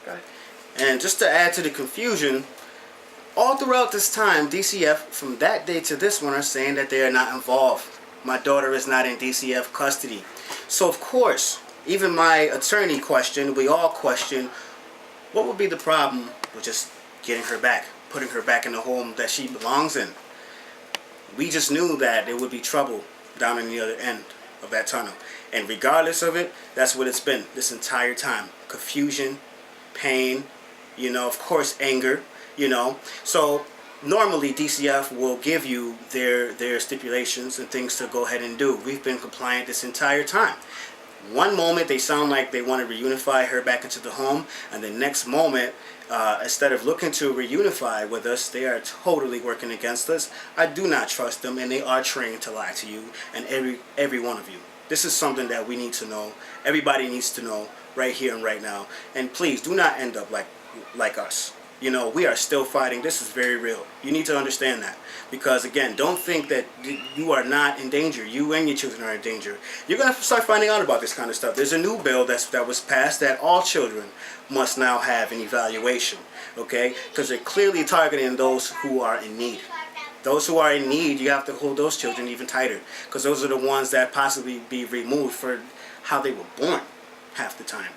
Go ahead. And just to add to the confusion, all throughout this time, DCF, from that day to this one, are saying that they are not involved. My daughter is not in DCF custody. So, of course, even my attorney questioned, we all questioned, what would be the problem with just getting her back, putting her back in the home that she belongs in? We just knew that there would be trouble down in the other end of that tunnel. And regardless of it, that's what it's been this entire time. Confusion, pain, of course, anger, So normally DCF will give you their stipulations and things to go ahead and do. We've been compliant this entire time. One moment they sound like they want to reunify her back into the home, and the next moment, instead of looking to reunify with us, they are totally working against us. I do not trust them, and they are trained to lie to you and every one of you. This is something that we need to know. Everybody needs to know right here and right now. And please do not end up like us. We are still fighting. This is very real. You need to understand that. Because, again, don't think that you are not in danger. You and your children are in danger. You're going to start finding out about this kind of stuff. There's a new bill that was passed that all children must now have an evaluation. Okay? Because they're clearly targeting those who are in need. Those who are in need, you have to hold those children even tighter. Because those are the ones that possibly be removed for how they were born half the time.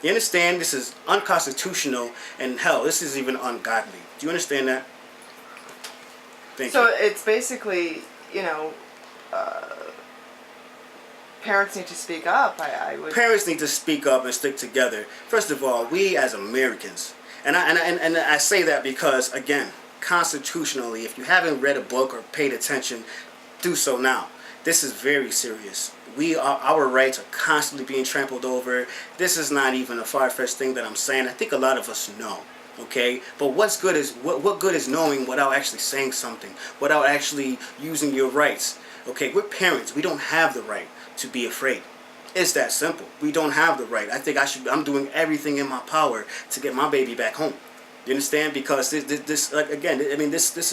You understand? This is unconstitutional, and hell, this is even ungodly. Do you understand that? Thank you. So it's basically, parents need to speak up. Parents need to speak up and stick together. First of all, we as Americans, and I say that because, again, constitutionally, if you haven't read a book or paid attention, do so now. This is very serious. Our rights are constantly being trampled over. This is not even a far-fetched thing that I'm saying. I think a lot of us know. Okay, but what's good is what good is knowing without actually saying something, without actually using your rights. Okay, we're parents. We don't have the right to be afraid. It's that simple. We don't have the right. I think I'm doing everything in my power to get my baby back home. You understand? Because this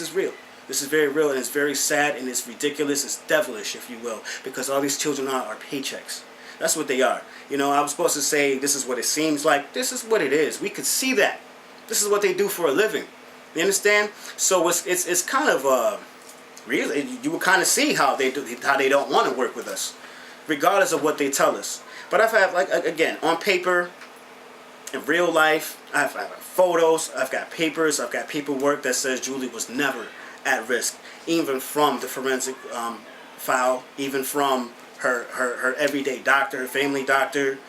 is real. This is very real, and it's very sad, and it's ridiculous. It's devilish, if you will, because all these children are paychecks. That's what they are. I was supposed to say this is what it seems like. This is what it is. We could see that. This is what they do for a living. You understand? So it's kind of really, you will kind of see how they don't want to work with us, regardless of what they tell us. But I've had, again, on paper, in real life, I've photos, I've got papers, I've got paperwork that says Julie was never at risk, even from the forensic file, even from her everyday doctor, her family doctor,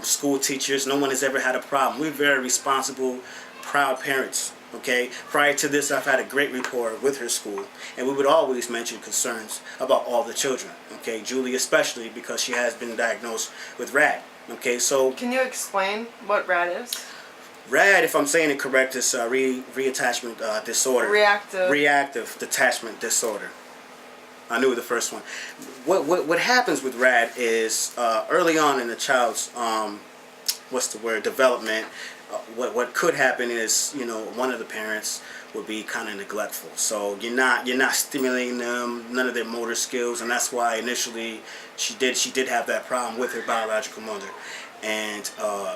school teachers. No one has ever had a problem. We're very responsible, proud parents. Okay, prior to this, I've had a great rapport with her school, and we would always mention concerns about all the children. Okay, Julie especially, because she has been diagnosed with RAD. Okay, so can you explain what RAD is? RAD, if I'm saying it correct, is reattachment disorder. Reactive detachment disorder. I knew the first one. What happens with RAD is early on in the child's development. What could happen is one of the parents would be kind of neglectful. So you're not stimulating them, none of their motor skills, and that's why initially she did have that problem with her biological mother. And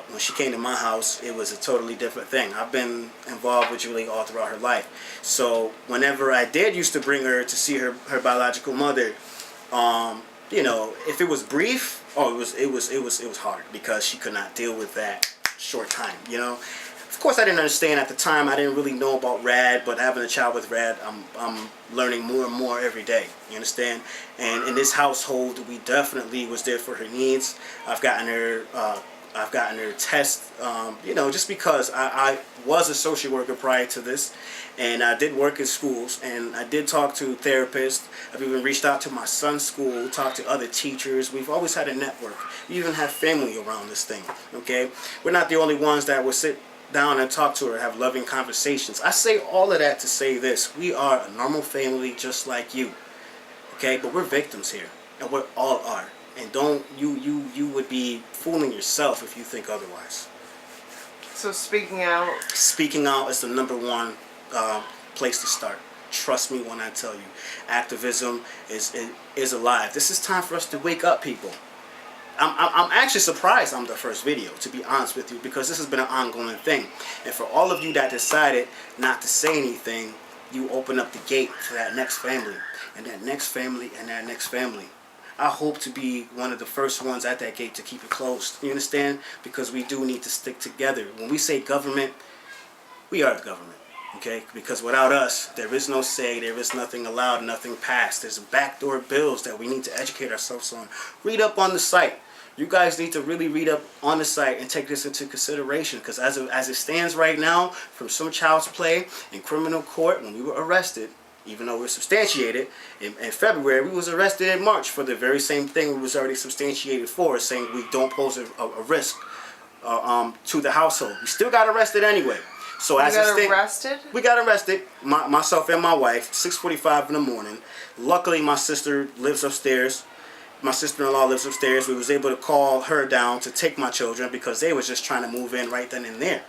when she came to my house, it was a totally different thing. I've been involved with Julie all throughout her life. So whenever I used to bring her to see her biological mother, if it was brief, it was hard because she could not deal with that short time. Of course, I didn't understand at the time. I didn't really know about RAD, but having a child with RAD, I'm learning more and more every day. You understand? And in this household, we definitely was there for her needs. I've gotten her tests. Just because I was a social worker prior to this, and I did work in schools, and I did talk to therapists. I've even reached out to my son's school, talked to other teachers. We've always had a network. We even have family around this thing. Okay, we're not the only ones that will sit down and talk to her, have loving conversations. I say all of that to say this: we are a normal family just like you. Okay, but we're victims here, and we all are. And you would be fooling yourself if you think otherwise. So speaking out is the number one place to start. Trust me when I tell you, activism is alive. This is time for us to wake up, people. I'm actually surprised I'm the first video, to be honest with you, because this has been an ongoing thing. And for all of you that decided not to say anything, you open up the gate for that next family, and that next family, and that next family. I hope to be one of the first ones at that gate to keep it closed. You understand? Because we do need to stick together. When we say government, we are the government. Okay? Because without us, there is no say, there is nothing allowed, nothing passed. There's backdoor bills that we need to educate ourselves on. Read up on the site. You guys need to really read up on the site and take this into consideration. Because as it stands right now, from some child's play in criminal court, when we were arrested, even though we're substantiated, in February, we was arrested in March for the very same thing we was already substantiated for, saying we don't pose a risk to the household. We still got arrested anyway. So as arrested? We got arrested, myself and my wife, 6:45 in the morning. Luckily, my sister lives upstairs. My sister-in-law lives upstairs. We was able to call her down to take my children because they was just trying to move in right then and there.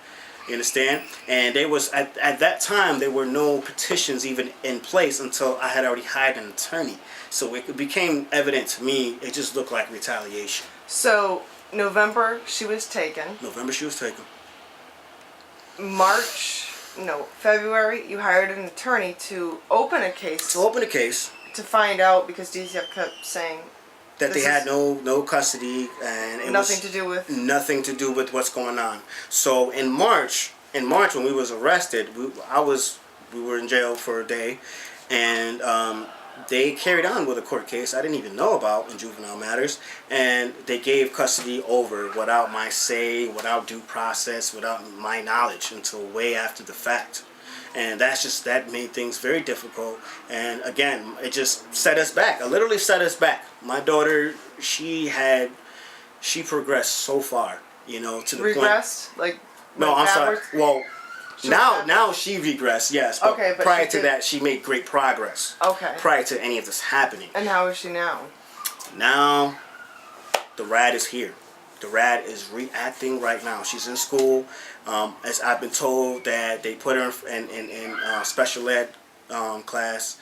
You understand? And they was at that time there were no petitions even in place until I had already hired an attorney. So it became evident to me. It just looked like retaliation. So November she was taken. November she was taken. February you hired an attorney to open a case. To find out, because DCF kept saying that they had no custody, and it nothing to do with what's going on. So in March when we was arrested, we were in jail for a day, and they carried on with a court case I didn't even know about in juvenile matters, and they gave custody over without my say, without due process, without my knowledge until way after the fact. And that made things very difficult. And again, it just set us back. It literally set us back. My daughter, she progressed so far, to the point. Regressed? Like, no, I'm backwards? sorry. Well, now she regressed, yes. But, okay, but prior to that, she made great progress. Okay. Prior to any of this happening. And how is she now? Now, the rat is here. The rat is reacting right now. She's in school. As I've been told that they put her in special ed class.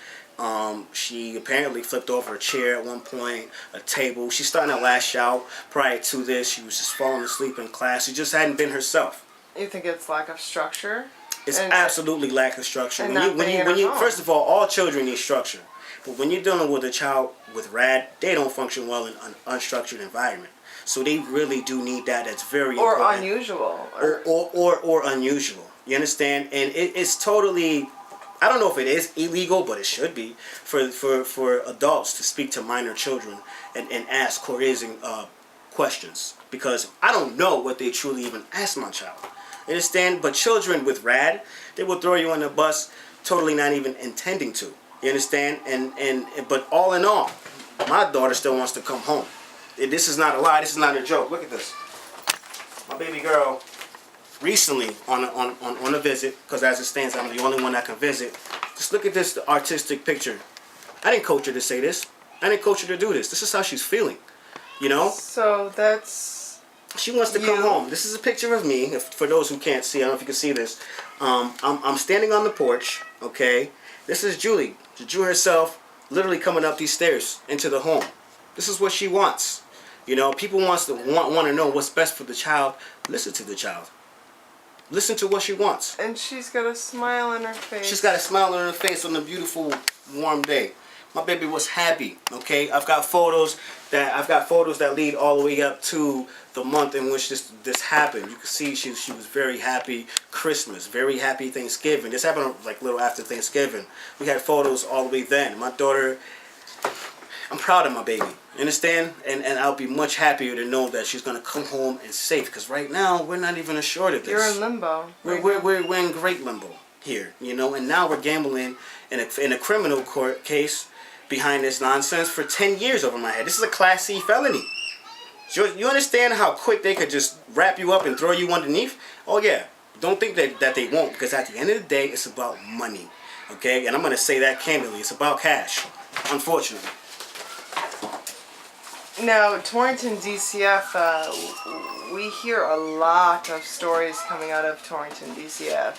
She apparently flipped over a chair at one point, a table. She's starting to lash out. Prior to this, she was just falling asleep in class. She just hadn't been herself. You think it's lack of structure? It's absolutely lack of structure. When you first of all children need structure. But when you're dealing with a child with RAD, they don't function well in an unstructured environment. So they really do need that. That's very important. Or unusual. Or unusual. You understand? And it's totally, I don't know if it is illegal, but it should be for adults to speak to minor children and ask raising questions. Because I don't know what they truly even ask my child. You understand? But children with RAD, they will throw you on the bus totally not even intending to. You understand? But all in all, my daughter still wants to come home. This is not a lie. This is not a joke. Look at this. My baby girl recently on a visit, because as it stands, I'm the only one that can visit. Just look at this artistic picture. I didn't coach her to say this. I didn't coach her to do this. This is how she's feeling. So that's... She wants to come home. This is a picture of me. For those who can't see, I don't know if you can see this. I'm standing on the porch. Okay. This is Julie. Drew herself literally coming up these stairs into the home. This is what she wants. People want to know what's best for the child. Listen to the child. Listen to what she wants. And she's got a smile on her face. She's got a smile on her face on a beautiful, warm day. My baby was happy. Okay, I've got photos that lead all the way up to the month in which this happened. You can see she was very happy Christmas, very happy Thanksgiving. This happened like a little after Thanksgiving. We had photos all the way then. My daughter, I'm proud of my baby. You understand? And I'll be much happier to know that she's gonna come home and safe. Because right now we're not even assured of this. You're in limbo. We're in great limbo here. And now we're gambling in a criminal court case behind this nonsense for 10 years over my head. This is a Class C felony. You understand how quick they could just wrap you up and throw you underneath? Oh yeah. Don't think that they won't, because at the end of the day, it's about money. Okay? And I'm gonna say that candidly. It's about cash. Unfortunately. Now, Torrington DCF, we hear a lot of stories coming out of Torrington DCF.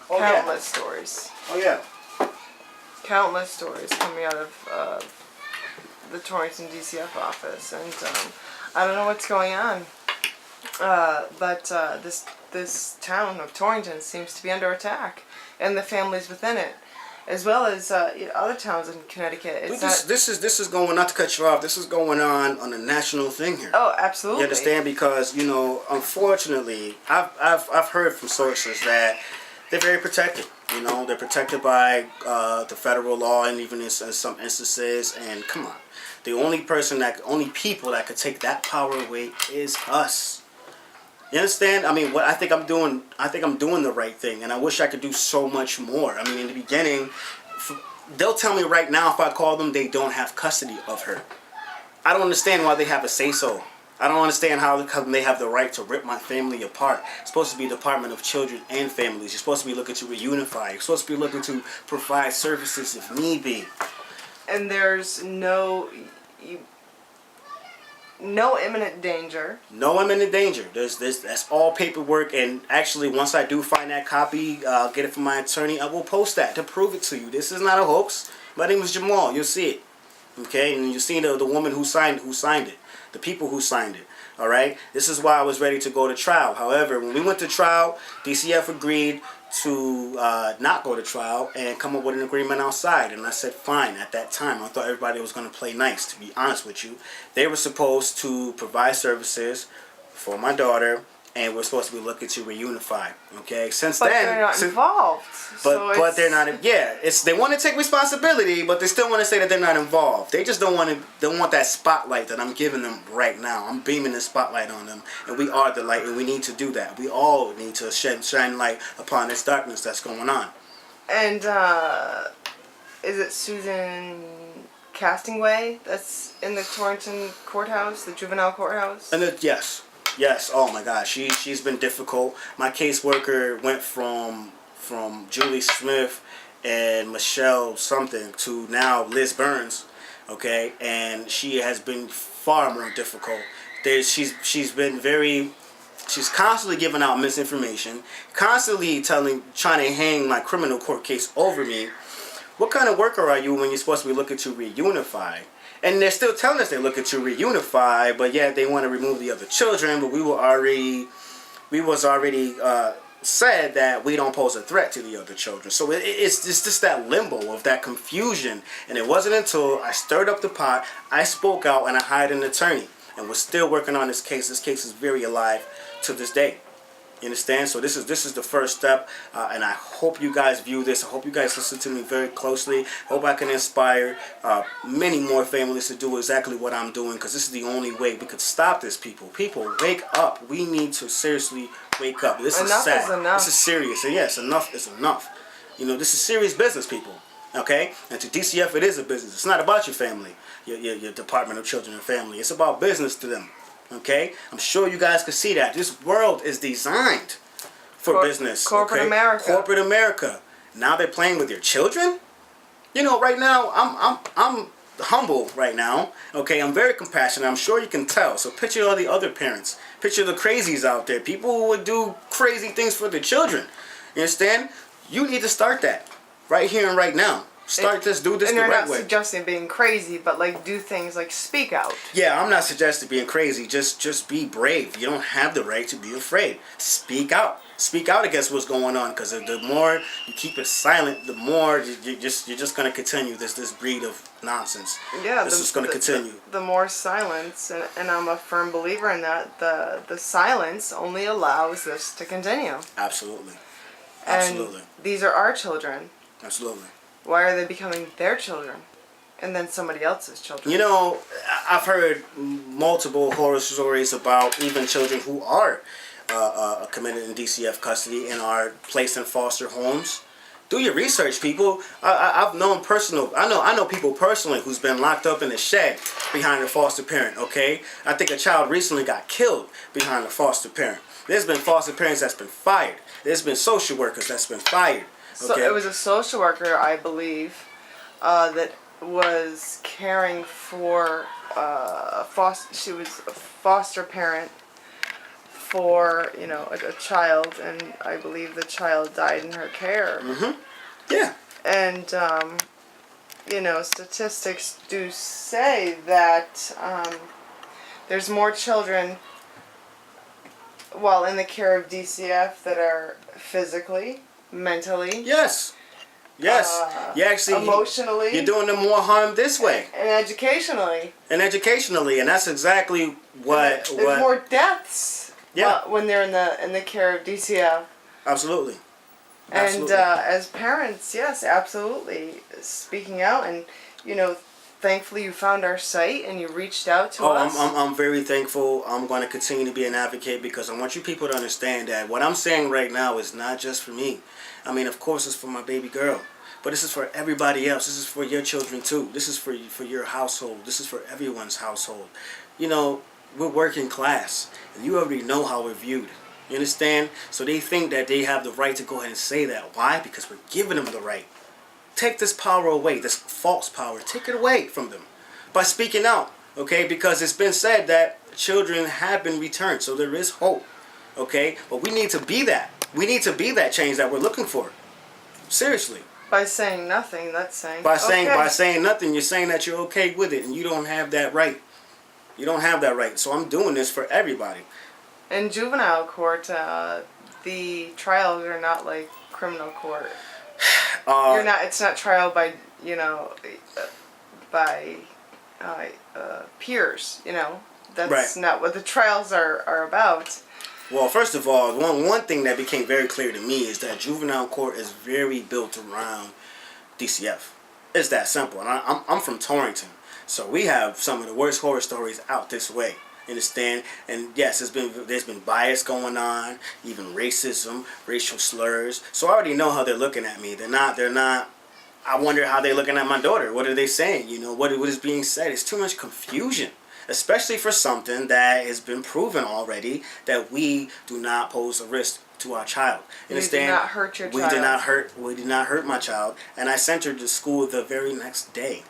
Countless stories. Oh, yeah. Countless stories coming out of the Torrington DCF office. And I don't know what's going on. But this town of Torrington seems to be under attack, and the families within it, as well as other towns in Connecticut. This is going, not to cut you off, this is going on a national thing here. Oh, absolutely. You understand? Because, you know, unfortunately, I've heard from sources that they're very protected. You know, they're protected by the federal law, and even in some instances. And come on, the only people that could take that power away is us. You understand? I mean, what I think I'm doing the right thing, and I wish I could do so much more. I mean, in the beginning, they'll tell me right now if I call them, they don't have custody of her. I don't understand why they have a say-so. I don't understand how they have the right to rip my family apart. It's supposed to be Department of Children and Families. You're supposed to be looking to reunify. You're supposed to be looking to provide services if need be. And there's no imminent danger. No imminent danger. That's all paperwork. And actually, once I do find that copy, I'll get it from my attorney. I will post that to prove it to you. This is not a hoax. My name is Jamaal. You'll see it. Okay, and you'll see the woman who signed it. The people who signed it. All right. This is why I was ready to go to trial. However, when we went to trial, DCF agreed to not go to trial and come up with an agreement outside. And I said, fine. At that time, I thought everybody was going to play nice, to be honest with you. They were supposed to provide services for my daughter, and we're supposed to be looking to reunify. Okay? Since but then... they're not involved. But they're not... Yeah, they want to take responsibility, but they still want to say that they're not involved. They just don't want that spotlight that I'm giving them right now. I'm beaming the spotlight on them, and we are the light, and we need to do that. We all need to shine light upon this darkness that's going on. And is it Susan Castingway that's in the Torrington courthouse, the juvenile courthouse? And yes. Oh my gosh, she's been difficult. My caseworker went from Julie Smith and Michelle something to now Liz Burns, okay, and she has been far more difficult. She's constantly giving out misinformation, constantly trying to hang my criminal court case over me. What kind of worker are you when you're supposed to be looking to reunify? And they're still telling us they're looking to reunify, but yet they want to remove the other children. But we was already said that we don't pose a threat to the other children. So it's just that limbo of that confusion. And it wasn't until I stirred up the pot, I spoke out, and I hired an attorney. And we're still working on this case. This case is very alive to this day. You understand? So this is the first step, and I hope you guys view this. I hope you guys listen to me very closely. I hope I can inspire many more families to do exactly what I'm doing, because this is the only way we could stop this, people. People, wake up. We need to seriously wake up. This is sad. Enough is enough. This is serious. And yes, enough is enough. You know, this is serious business, people. Okay? And to DCF, it is a business. It's not about your family, your Department of Children and Family. It's about business to them. Okay? I'm sure you guys can see that. This world is designed for business. Corporate America. Corporate America. Now they're playing with your children? You know, right now, I'm humble right now. Okay? I'm very compassionate. I'm sure you can tell. So picture all the other parents. Picture the crazies out there. People who would do crazy things for their children. You understand? You need to start that. Right here and right now. Do this the right way. And you're not suggesting being crazy, but like do things like speak out. Yeah, I'm not suggesting being crazy. Just be brave. You don't have the right to be afraid. Speak out. Speak out against what's going on, because the more you keep it silent, the more you're just going to continue this breed of nonsense. Yeah, this is going to continue. The more silence, and I'm a firm believer in that. The silence only allows this to continue. Absolutely. And these are our children. Absolutely. Why are they becoming their children and then somebody else's children? You know, I've heard multiple horror stories about even children who are committed in DCF custody and are placed in foster homes. Do your research, people. I know people personally who's been locked up in a shed behind a foster parent, okay? I think a child recently got killed behind a foster parent. There's been foster parents that's been fired. There's been social workers that's been fired. So it was a social worker, I believe, that was caring for she was a foster parent for a child, and I believe the child died in her care. Mm-hmm. Yeah. And statistics do say that There's more children, well, in the care of DCF that are physically, mentally, Yes. You actually emotionally, you're doing them more harm this way. and educationally. And educationally, and that's exactly what There's more deaths. Yeah. When they're in the care of DCF. Absolutely. And as parents, yes, absolutely, speaking out, and thankfully you found our site and you reached out to us. I'm very thankful. I'm going to continue to be an advocate because I want you people to understand that what I'm saying right now is not just for me. I mean, of course, it's for my baby girl, but this is for everybody else. This is for your children too. This is for your household. This is for everyone's household. We're working class, and you already know how we're viewed. You understand? So they think that they have the right to go ahead and say that. Why? Because we're giving them the right. Take this power away, this false power. Take it away from them by speaking out, okay? Because it's been said that children have been returned, so there is hope, okay? But we need to be that. We need to be that change that we're looking for. Seriously. By saying nothing, that's saying. By saying nothing, you're saying that you're okay with it, and you don't have that right. You don't have that right. So I'm doing this for everybody. In juvenile court, the trials are not like criminal court. It's not trial by peers. That's right. not what the trials are about. Well, first of all, one thing that became very clear to me is that juvenile court is very built around DCF. It's that simple. And I'm from Torrington, so we have some of the worst horror stories out this way. Understand? And yes, there's been bias going on, even racism, racial slurs. So I already know how they're looking at me. They're not. I wonder how they're looking at my daughter. What are they saying? What is being said? It's too much confusion, especially for something that has been proven already that we do not pose a risk to our child. Understand? We did not hurt your child. We did not hurt my child, and I sent her to school the very next day.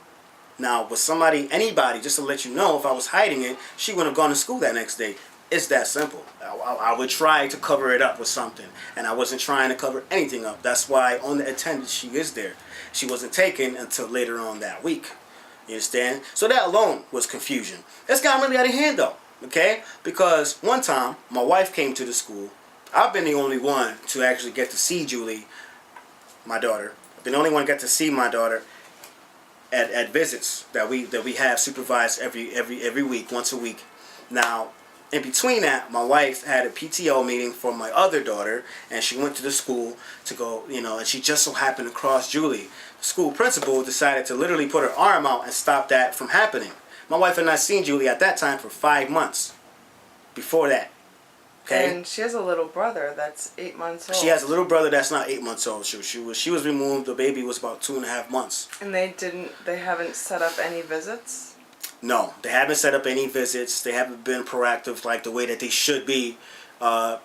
Now, with anybody, just to let you know, if I was hiding it, she wouldn't have gone to school that next day. It's that simple. I would try to cover it up with something, and I wasn't trying to cover anything up. That's why on the attendance she is there. She wasn't taken until later on that week. You understand? So that alone was confusion. It's gotten really out of hand, though, okay? Because one time, my wife came to the school. I've been the only one to actually get to see Julie, my daughter. I've been the only one to get to see my daughter at visits that we have supervised every week, once a week. Now, in between that, my wife had a PTO meeting for my other daughter, and she went to the school to go, and she just so happened to cross Julie. The school principal decided to literally put her arm out and stop that from happening. My wife had not seen Julie at that time for 5 months before that. Okay? And she has a little brother that's 8 months old. She has a little brother that's not 8 months old. She was removed. The baby was about 2.5 months. And they haven't set up any visits? No, they haven't set up any visits. They haven't been proactive like the way that they should be. So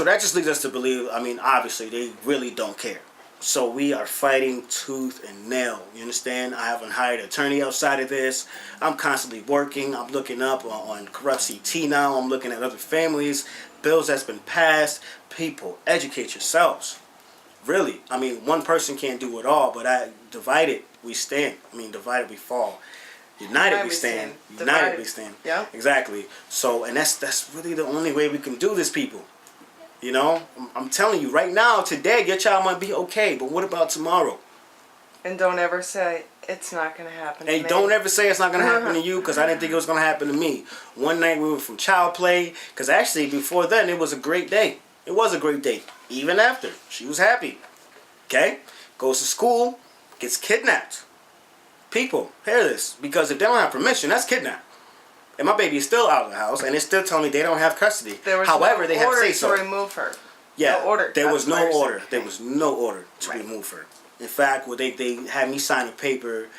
that just leads us to believe, obviously, they really don't care. So we are fighting tooth and nail. You understand? I haven't hired an attorney outside of this. I'm constantly working. I'm looking up on Corrupt CT now. I'm looking at other families, bills that's been passed. People, educate yourselves. Really. One person can't do it all, but divided we stand. Divided we fall. United we stand. United we stand. Yeah. Exactly. So, and that's really the only way we can do this, people. I'm telling you right now, today, your child might be okay, but what about tomorrow? And don't ever say it's not going to happen to me. Hey, don't ever say it's not going to happen to you, because I didn't think it was going to happen to me. One night we were from child play, because actually before then it was a great day. It was a great day. Even after, she was happy. Okay? Goes to school, gets kidnapped. People, hear this, because if they don't have permission, that's kidnapped. And my baby is still out of the house, and they're still telling me they don't have custody. However, they have say so. To remove her. Yeah, no order. There was no order. There was no order to remove her. In fact, they had me sign a paper,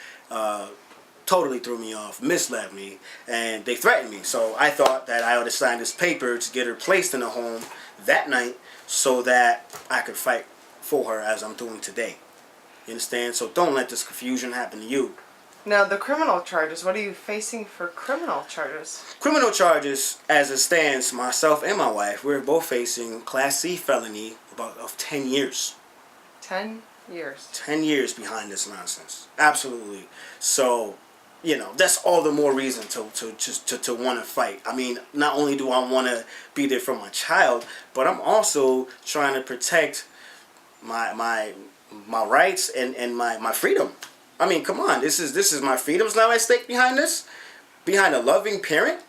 totally threw me off, misled me, and they threatened me. So I thought that I ought to sign this paper to get her placed in a home that night so that I could fight for her as I'm doing today. You understand? So don't let this confusion happen to you. Now, the criminal charges, what are you facing for criminal charges? Criminal charges, as it stands, myself and my wife, we're both facing Class C felony of 10 years. 10 years. 10 years behind this nonsense. Absolutely. So, that's all the more reason to want to fight. I mean, not only do I want to be there for my child, but I'm also trying to protect my rights and my freedom. I mean, come on, this is my freedoms now at stake behind this, behind a loving parent.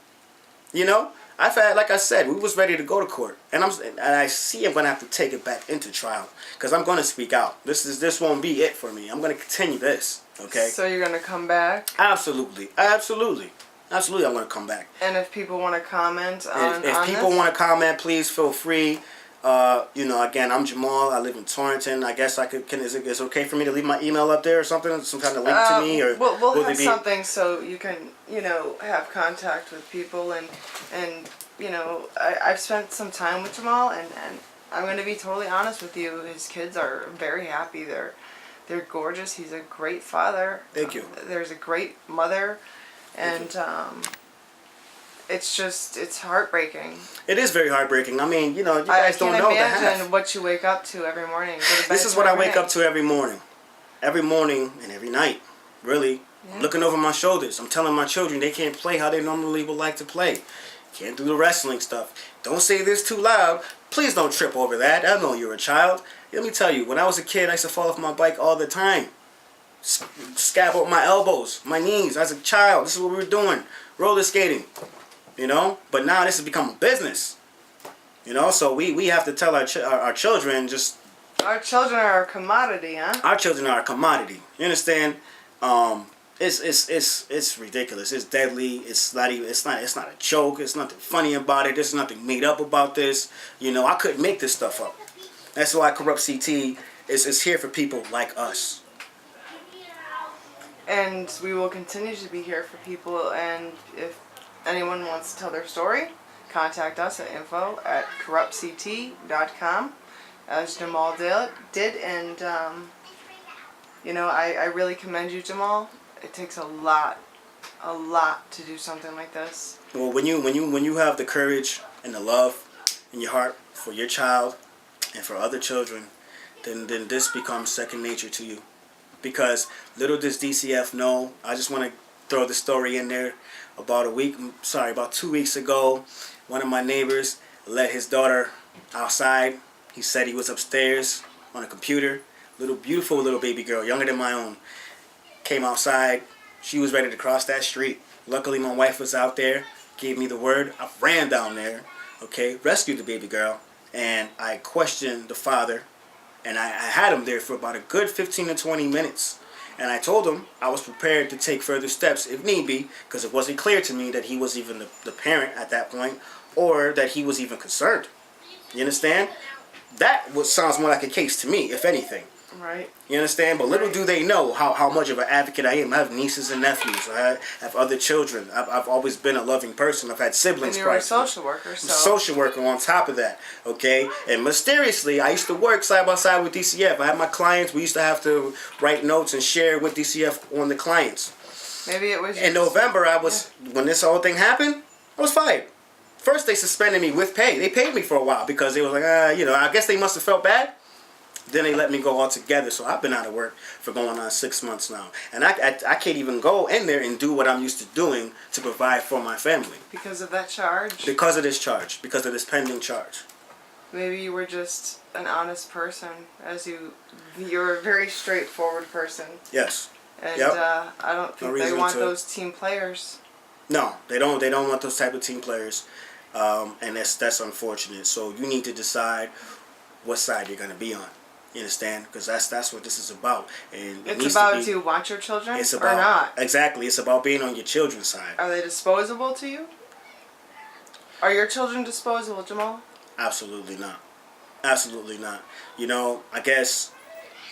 I've had, like I said, we was ready to go to court, and I see I'm gonna have to take it back into trial because I'm gonna speak out. This won't be it for me. I'm gonna continue this. Okay. So you're gonna come back? Absolutely. I'm gonna come back. And if people want to comment on if people want to comment, please feel free. Again, I'm Jamaal. I live in Torrington. I guess I could. Is it okay for me to leave my email up there or something? Some kind of link to me, or we'll have something so you can have contact with people and I've spent some time with Jamaal and I'm going to be totally honest with you. His kids are very happy. They're gorgeous. He's a great father. Thank you. There's a great mother, and it's heartbreaking. It is very heartbreaking. I mean, you guys don't know the half. I can't imagine what you wake up to every morning. This is what I wake up to every morning and every night. Really, yeah. Looking over my shoulders. I'm telling my children they can't play how they normally would like to play. Can't do the wrestling stuff. Don't say this too loud. Please don't trip over that. I know you're a child. Let me tell you, when I was a kid, I used to fall off my bike all the time. Scab up my elbows, my knees. As a child, this is what we were doing. Roller skating. But now this has become a business. So we have to tell our children just... Our children are a commodity, huh? Our children are a commodity. You understand? It's ridiculous. It's deadly. It's not a joke. It's nothing funny about it. There's nothing made up about this. I couldn't make this stuff up. That's why Corrupt CT is here for people like us. And we will continue to be here for people. And if anyone wants to tell their story, contact us at info@corruptct.com, as Jamaal did. And I really commend you, Jamaal. It takes a lot to do something like this. Well, when you have the courage and the love in your heart for your child and for other children, then this becomes second nature to you. Because little does DCF know, I just want to throw the story in there. About 2 weeks ago, one of my neighbors let his daughter outside. He said he was upstairs on a computer. Beautiful little baby girl, younger than my own, came outside. She was ready to cross that street. Luckily, my wife was out there, gave me the word. I ran down there, rescued the baby girl, and I questioned the father, and I had him there for about a good 15 to 20 minutes. And I told him I was prepared to take further steps if need be, because it wasn't clear to me that he was even the parent at that point, or that he was even concerned. You understand? That sounds more like a case to me, if anything. Right. You understand? But little do they know how much of an advocate I am. I have nieces and nephews. I have other children. I've always been a loving person. I've had siblings. And you're a social worker. I'm a social worker on top of that. And mysteriously, I used to work side by side with DCF. I had my clients. We used to have to write notes and share with DCF on the clients. Maybe it was... In November, when this whole thing happened, I was fired. First, they suspended me with pay. They paid me for a while because they was like, I guess they must have felt bad. Then they let me go altogether, so I've been out of work for going on 6 months now. And I can't even go in there and do what I'm used to doing to provide for my family. Because of that charge? Because of this charge. Because of this pending charge. Maybe you were just an honest person, you're a very straightforward person. Yes. And I don't think they want those team players. No, they don't want those type of team players. And that's unfortunate. So you need to decide what side you're going to be on. You understand? Because that's what this is about. And it's about do you want your children or not? Exactly. It's about being on your children's side. Are they disposable to you? Are your children disposable, Jamaal? Absolutely not. Absolutely not. I guess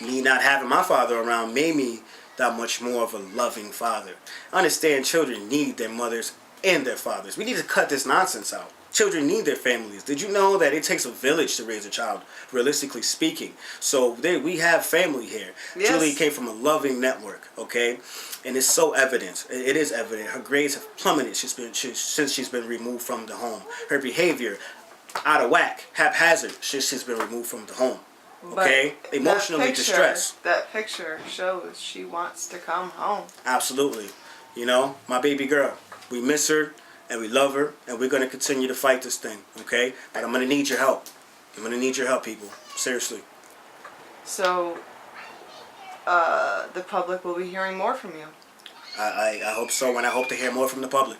me not having my father around made me that much more of a loving father. I understand children need their mothers and their fathers. We need to cut this nonsense out. Children need their families. Did you know that it takes a village to raise a child, realistically speaking? So we have family here. Yes. Julie came from a loving network, and it's so evident. It is evident. Her grades have plummeted since she's been removed from the home. Her behavior, out of whack, haphazard, since she's been removed from the home. Emotionally distressed. That picture shows she wants to come home. Absolutely. You know, my baby girl. We miss her and we love her, and we're going to continue to fight this thing, okay? But I'm going to need your help. I'm going to need your help, people. Seriously. So, the public will be hearing more from you. I hope so, and I hope to hear more from the public.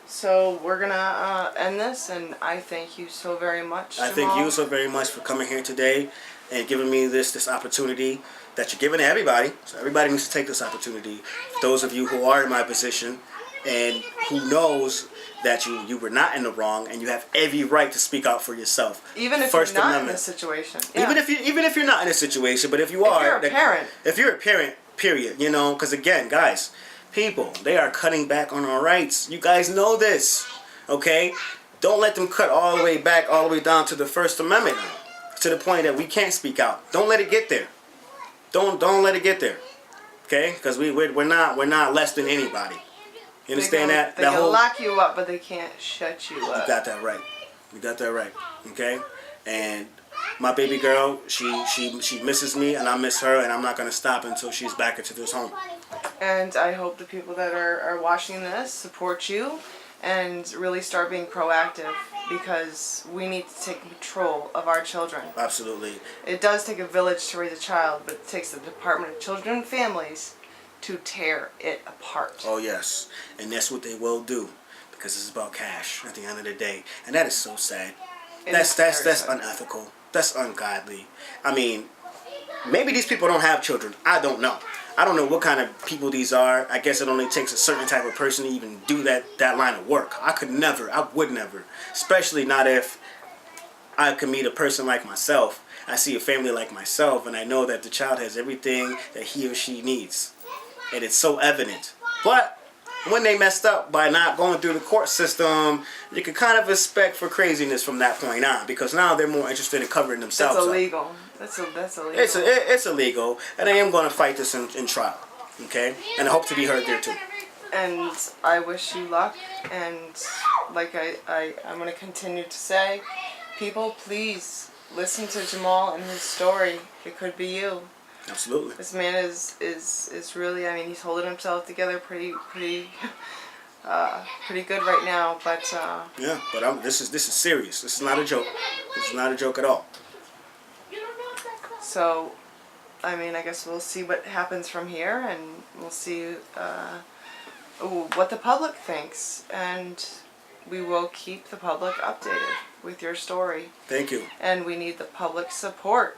So we're gonna end this, and I thank you so very much, Jamaal. I thank you so very much for coming here today and giving me this opportunity that you're giving to everybody. So everybody needs to take this opportunity. For those of you who are in my position and who knows that you were not in the wrong, and you have every right to speak out for yourself. Even if First you're not Amendment. in a situation. Yeah. Even if you're not in a situation, but if you If are, you're a parent. If you're a parent, period. You know, because again, guys, people, they are cutting back on our rights. You guys know this, okay? Don't let them cut all the way back, all the way down to the First Amendment, to the point that we can't speak out. Don't let it get there. Don't let it get there, okay? Because we're not less than anybody. You understand that? They can lock you up, but they can't shut you up. You got that right. You got that right. Okay? And my baby girl, she misses me, and I miss her, and I'm not gonna stop until she's back into this home. And I hope the people that are watching this support you and really start being proactive, because we need to take control of our children. Absolutely. It does take a village to raise a child, but it takes the Department of Children and Families to tear it apart. Oh yes, and that's what they will do, because it's about cash at the end of the day, and that is so sad. That's unethical. That's ungodly. I mean, maybe these people don't have children. I don't know. I don't know what kind of people these are. I guess it only takes a certain type of person to even do that line of work. I would never, especially not if I could meet a person like myself. I see a family like myself, and I know that the child has everything that he or she needs. And it's so evident. But when they messed up by not going through the court system, you can kind of expect for craziness from that point on, because now they're more interested in covering themselves That's up. illegal. That's illegal. It's illegal, and I am going to fight this in trial, okay? And I hope to be heard there too. And I wish you luck, and like I'm going to continue to say, people, please listen to Jamaal and his story. It could be you. Absolutely. This man is really, I mean, he's holding himself together pretty good right now, but yeah, but this is serious. This is not a joke. This is not a joke at all. So, I mean, I guess we'll see what happens from here, and we'll see what the public thinks, and we will keep the public updated with your story. Thank you. And we need the public support.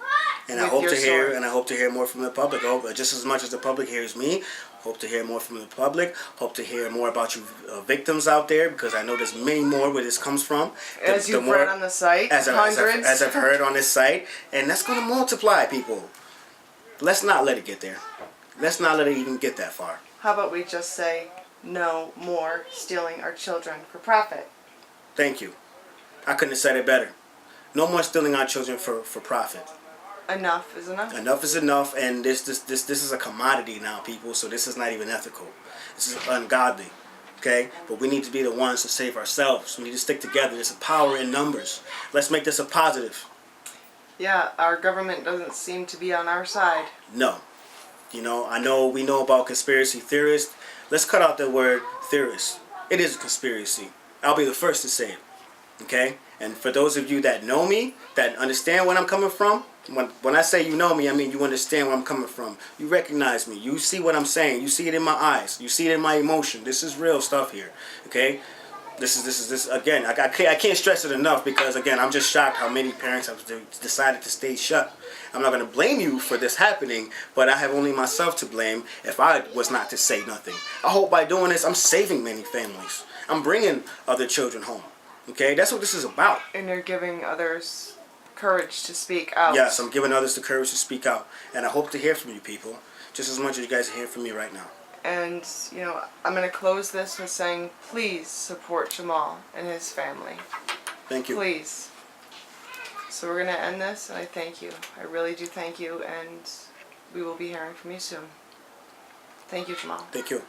And I hope to hear more from the public. Just as much as the public hears me, hope to hear more from the public. Hope to hear more about you victims out there, because I know there's many more where this comes from. As you've read on the site, hundreds. As I've heard on this site, and that's going to multiply, people. Let's not let it get there. Let's not let it even get that far. How about we just say no more stealing our children for profit? Thank you. I couldn't have said it better. No more stealing our children for profit. Enough is enough. Enough is enough, and this is a commodity now, people. So this is not even ethical. This is ungodly, okay? But we need to be the ones to save ourselves. We need to stick together. There's a power in numbers. Let's make this a positive. Yeah, our government doesn't seem to be on our side. No. You know, we know about conspiracy theorists. Let's cut out the word theorist. It is a conspiracy. I'll be the first to say it, okay? And for those of you that know me, that understand where I'm coming from, when I say you know me, I mean you understand where I'm coming from. You recognize me. You see what I'm saying. You see it in my eyes. You see it in my emotion. This is real stuff here, okay? This is again, I can't stress it enough, because again, I'm just shocked how many parents have decided to stay shut. I'm not going to blame you for this happening, but I have only myself to blame if I was not to say nothing. I hope by doing this, I'm saving many families. I'm bringing other children home. Okay, that's what this is about. And you're giving others courage to speak out. Yes, I'm giving others the courage to speak out. And I hope to hear from you people, just as much as you guys are hearing from me right now. And, you know, I'm going to close this with saying, please support Jamaal and his family. Thank you. Please. So we're going to end this, and I thank you. I really do thank you, and we will be hearing from you soon. Thank you, Jamaal. Thank you.